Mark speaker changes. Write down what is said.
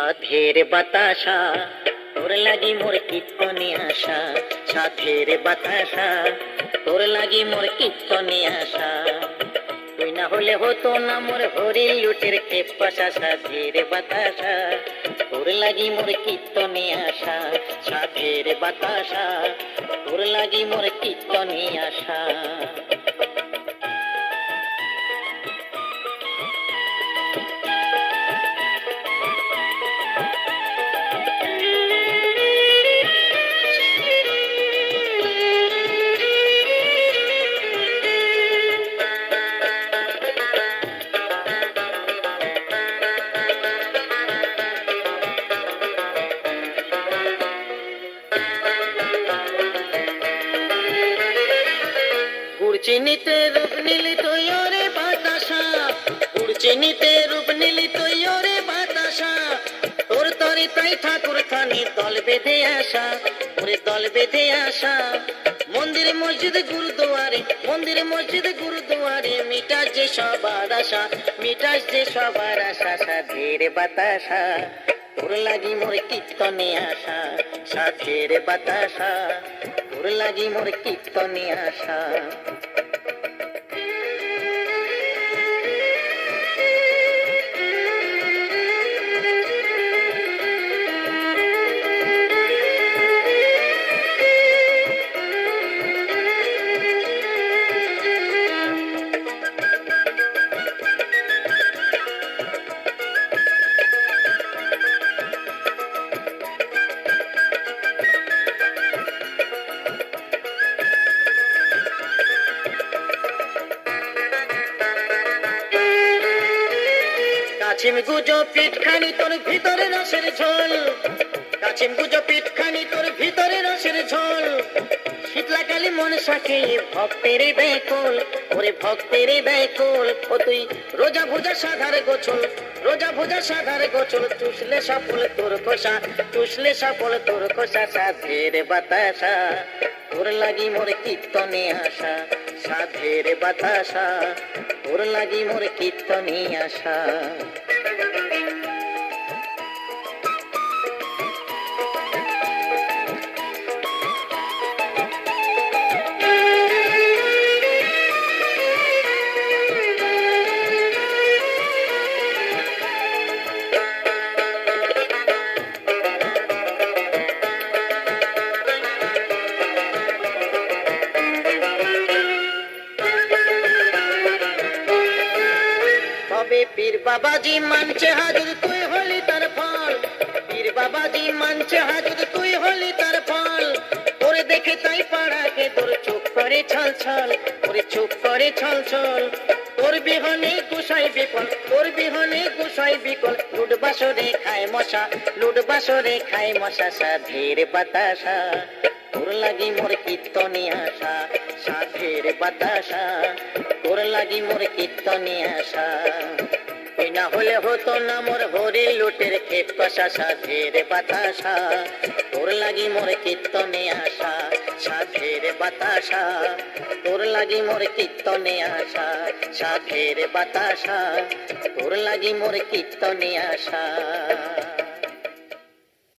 Speaker 1: সাধের বাতাসা তোর লাগি মোর কীর্তনে আসা, সাধের বাতাসা তোর লাগি মোর কীর্তনে আসা। তুই না হলে হতো না মোর হরি লুটের খেপাসা, সাধের বাতাসা তোর লাগি মোর কীর্তনে আসা, সাধের বাতাসা তোর লাগি মোর কীর্তনে আসা। চিনিতে রূপ নীলি তুই ওরে বাতাসা, গুড় চিনিতে রূপ নীলি তুই ওরে বাতাসা। তোর তরে তাই ঠাকুর খানি দল বেঁধে আসা, ওরে দল বেঁধে আসা। মন্দিরে মসজিদে গুরুদুয়ারে, মন্দিরে মসজিদে গুরুদুয়ারে মিটাস যে সবার আশা, মিটাস যে সবার আশা। সাধের বাতাসা তোর লাগি মোর কীর্তনে আসা, সাধের বাতাসা তোর লাগি মোর কীর্তনে আসা। কাছিম গুজো পিঠখানি তোর ভিতরে রসের ঝোল, কাছিম গুজো পিঠখানি তোর ভিতরে রসের ঝোল। শীতলাকালী মন সাখে ভক্তের ব্যাকুল, ওরে ভক্তের ব্যাকুল। ও তুই রোজা ভোজা সাধার গোছল, রোজা ভোজা সাধার গোছল। চুষলে সফল তোর খোসা, চুষলে সফল তোর খোসা। সাধের বাতাসা তোর লাগি মোর কীর্তনে আসা, সাধের বাতাসা তোর লাগি মোর কীর্তনে আসা। পীর বাবাজি মানছে হাজুর তুই হলি তার ফল, পীর বাবাজি মানছে হাজুর তুই হলি তার ফল। তোরে দেখে তাই পাড়াকে তোর চোখ করে ছল ছল, ওরে চোখ করে ছল ছল। তোর বিহনে গুসাই বিকল, তোর বিহনে গুসাই বিকল। লুট বাসরে খায় মশা, লুট বাসরে খায় মশা। সাধের বাতাসা তোর লাগি মোর কীর্তনে আসা, সাধের বাতাসা তোর লাগি মোর কীর্তনে আসা। তুই না হলে হতো না মোর হরি লুটের খেপাসা, সাধের বাতাসা তোর লাগি মোর কীর্তনে আসা, সাধের বাতাসা তোর লাগি মোর কীর্তনে আসা, সাধের বাতাসা তোর লাগি মোর কীর্তনে আসা।